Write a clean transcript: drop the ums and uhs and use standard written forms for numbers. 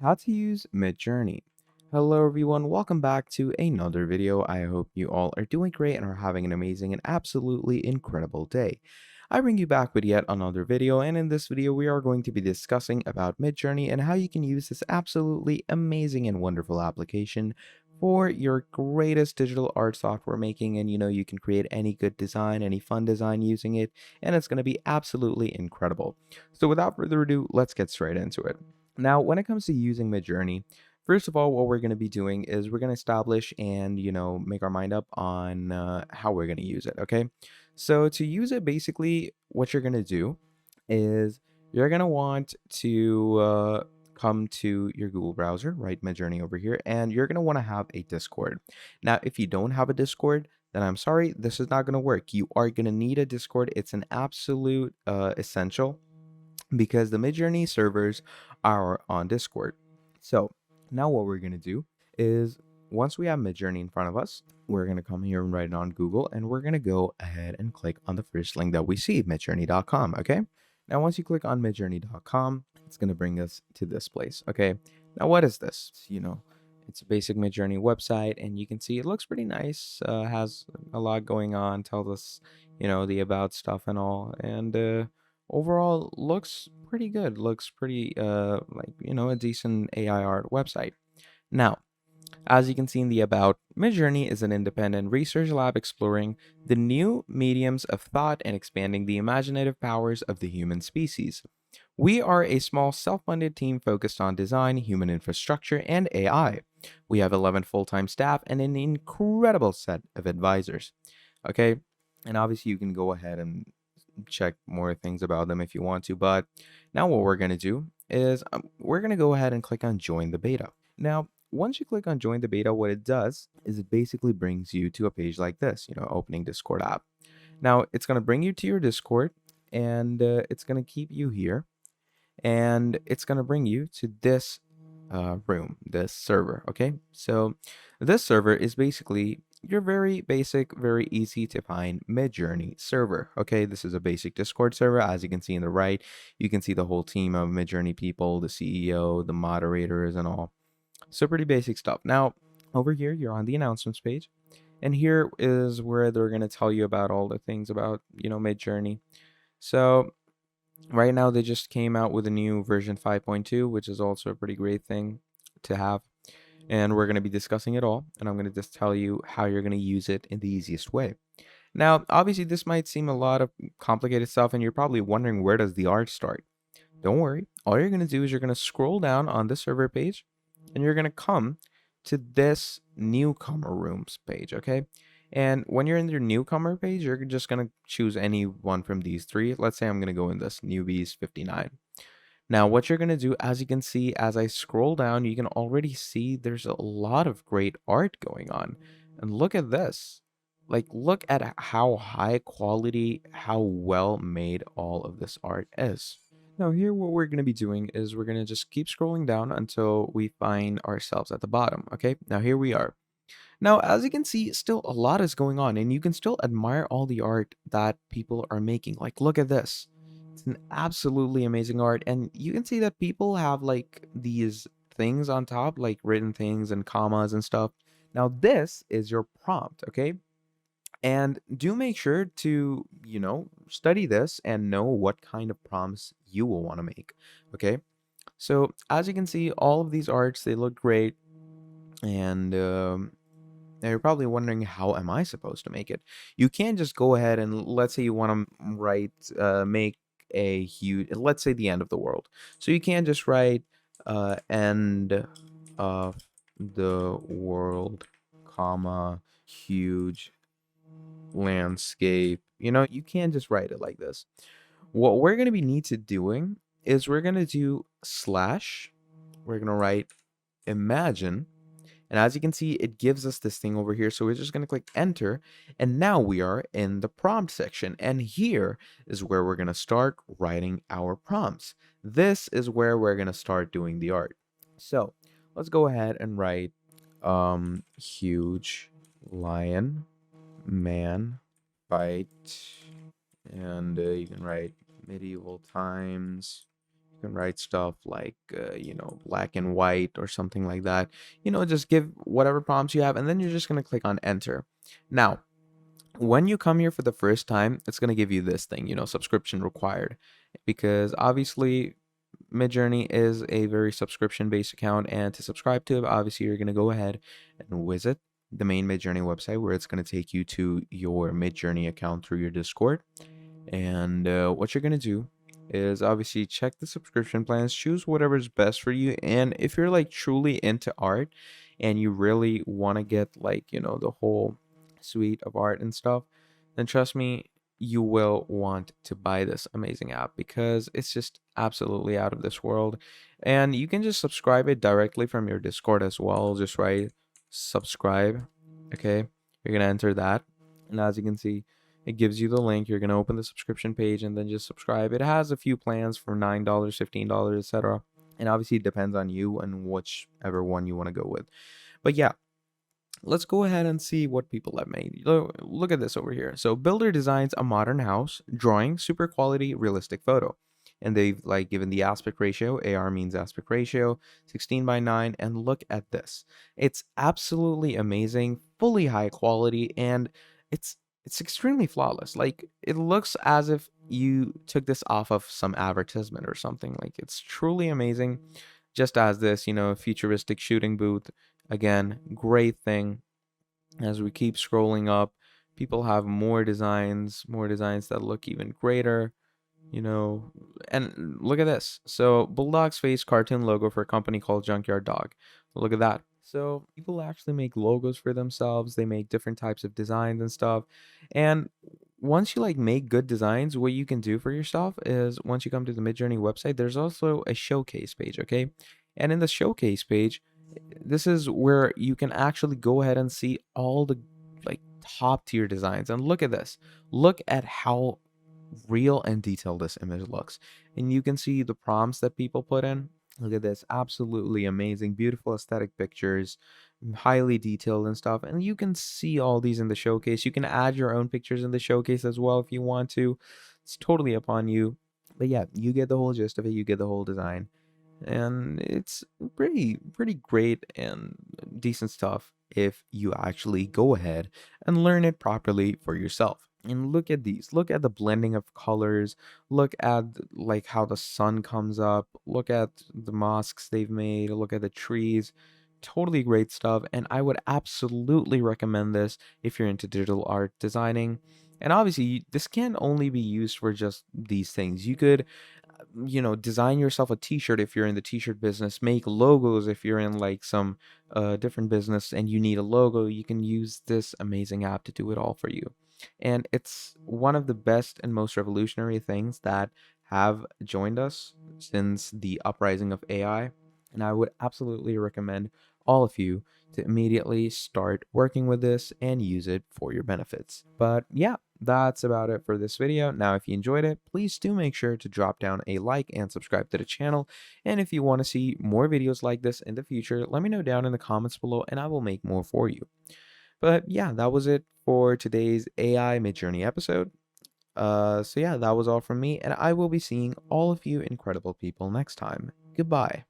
How to use Midjourney. Hello everyone, welcome back to another video. I hope you all are doing great and are having an amazing and absolutely incredible day. I bring you back with yet another video, and in this video we are going to be discussing about Midjourney and how you can use this absolutely amazing and wonderful application for your greatest digital art software making. And you can create any good design, any fun design using it, and it's going to be absolutely incredible. So without further ado, let's get straight into it. Now, when it comes to using Midjourney, first of all, what we're going to be doing is we're going to establish and, make our mind up on how we're going to use it. Okay. So to use it, basically, what you're going to do is you're going to want to come to your Google browser, right? Midjourney over here, and you're going to want to have a Discord. Now, if you don't have a Discord, then I'm sorry, this is not going to work. You are going to need a Discord. It's an absolute essential because the Midjourney servers are on Discord. So now what we're going to do is once we have Midjourney in front of us, we're going to come here and write it on Google, and we're going to go ahead and click on the first link that we see, midjourney.com. Okay. Now, once you click on midjourney.com, it's going to bring us to this place. Okay. Now, what is this? It's a basic Midjourney website, and you can see it looks pretty nice. Has a lot going on, tells us, the about stuff and all. And overall looks pretty good, looks pretty like a decent AI art website. Now, as you can see in the about, Midjourney is an independent research lab exploring the new mediums of thought and expanding the imaginative powers of the human species. We are a small self-funded team focused on design, human infrastructure, and AI. We have 11 full-time staff and an incredible set of advisors. Okay, and obviously you can go ahead and check more things about them if you want to. But now what we're going to do is we're going to go ahead and click on join the beta. Now, once you click on join the beta, what it does is it basically brings you to a page like this, opening Discord app. Now, it's going to bring you to your Discord, and it's going to keep you here, and it's going to bring you to this room, this server. Okay, so this server is basically your very basic, very easy to find Midjourney server. Okay, this is a basic Discord server. As you can see in the right, you can see the whole team of Midjourney people, the CEO, the moderators, and all. So pretty basic stuff. Now, over here, you're on the announcements page, and here is where they're going to tell you about all the things about, Midjourney. So right now, they just came out with a new version 5.2, which is also a pretty great thing to have. And we're going to be discussing it all, and I'm going to just tell you how you're going to use it in the easiest way. Now, obviously, this might seem a lot of complicated stuff, and you're probably wondering, where does the art start? Don't worry. All you're going to do is you're going to scroll down on the server page, and you're going to come to this newcomer rooms page, okay? And when you're in your newcomer page, you're just going to choose any one from these three. Let's say I'm going to go in this newbies 59. Now, what you're going to do, as you can see, as I scroll down, you can already see there's a lot of great art going on. And look at this. Like, look at how high quality, how well made all of this art is. Now, here, what we're going to be doing is we're going to just keep scrolling down until we find ourselves at the bottom. Okay, now here we are. Now, as you can see, still a lot is going on, and you can still admire all the art that people are making. Like, look at this. It's an absolutely amazing art, and you can see that people have like these things on top, like written things and commas and stuff. Now, this is your prompt, okay? And do make sure to, study this and know what kind of prompts you will want to make, okay? So, as you can see, all of these arts, they look great, and now you're probably wondering, how am I supposed to make it? You can't just go ahead and, let's say you want to make a huge, let's say the end of the world. So you can't just write end of the world, comma, huge landscape. You can't just write it like this. What we're going to be need to doing is we're going to do slash, we're going to write imagine. And as you can see, it gives us this thing over here. So we're just going to click enter. And now we are in the prompt section. And here is where we're going to start writing our prompts. This is where we're going to start doing the art. So let's go ahead and write huge lion man fight. And you can write medieval times You can write stuff like, black and white or something like that. Just give whatever prompts you have, and then you're just going to click on enter. Now, when you come here for the first time, it's going to give you this thing, subscription required, because obviously Midjourney is a very subscription based account, and to subscribe to it, obviously you're going to go ahead and visit the main Midjourney website, where it's going to take you to your Midjourney account through your Discord. And what you're going to do is obviously check the subscription plans, choose whatever's best for you. And if you're like truly into art and you really want to get like, the whole suite of art and stuff, then trust me, you will want to buy this amazing app, because it's just absolutely out of this world. And you can just subscribe it directly from your Discord as well. Just write subscribe. Okay. You're going to enter that. And as you can see, it gives you the link. You're going to open the subscription page and then just subscribe. It has a few plans for $9, $15, etc. And obviously it depends on you and whichever one you want to go with. But yeah, let's go ahead and see what people have made. Look at this over here. So builder designs a modern house, drawing super quality realistic photo. And they've like given the aspect ratio, AR means aspect ratio, 16:9. And look at this. It's absolutely amazing, fully high quality, and it's it's extremely flawless. Like, it looks as if you took this off of some advertisement or something. Like, it's truly amazing. Just as this, futuristic shooting booth. Again, great thing. As we keep scrolling up, people have more designs that look even greater, you know. And look at this. So, Bulldog's face cartoon logo for a company called Junkyard Dog. Look at that. So, people actually make logos for themselves. They make different types of designs and stuff. And once you like make good designs, what you can do for yourself is, once you come to the Midjourney website, there's also a showcase page, okay? And in the showcase page, this is where you can actually go ahead and see all the like top tier designs. And look at this. Look at how real and detailed this image looks. And you can see the prompts that people put in. Look at this. Absolutely amazing, beautiful aesthetic pictures, highly detailed and stuff. And you can see all these in the showcase. You can add your own pictures in the showcase as well if you want to. It's totally upon you. But yeah, you get the whole gist of it. You get the whole design. And it's pretty great and decent stuff if you actually go ahead and learn it properly for yourself. And look at these. Look at the blending of colors. Look at like how the sun comes up. Look at the mosques they've made. Look at the trees. Totally great stuff. And I would absolutely recommend this if you're into digital art designing. And obviously, this can't only be used for just these things. You could, design yourself a t-shirt if you're in the t-shirt business, make logos if you're in like some different business and you need a logo. You can use this amazing app to do it all for you. And it's one of the best and most revolutionary things that have joined us since the uprising of AI. And I would absolutely recommend all of you to immediately start working with this and use it for your benefits. But yeah, that's about it for this video. Now, if you enjoyed it, please do make sure to drop down a like and subscribe to the channel. And if you want to see more videos like this in the future, let me know down in the comments below and I will make more for you. But yeah, that was it for today's AI Midjourney episode. So yeah, that was all from me, and I will be seeing all of you incredible people next time. Goodbye.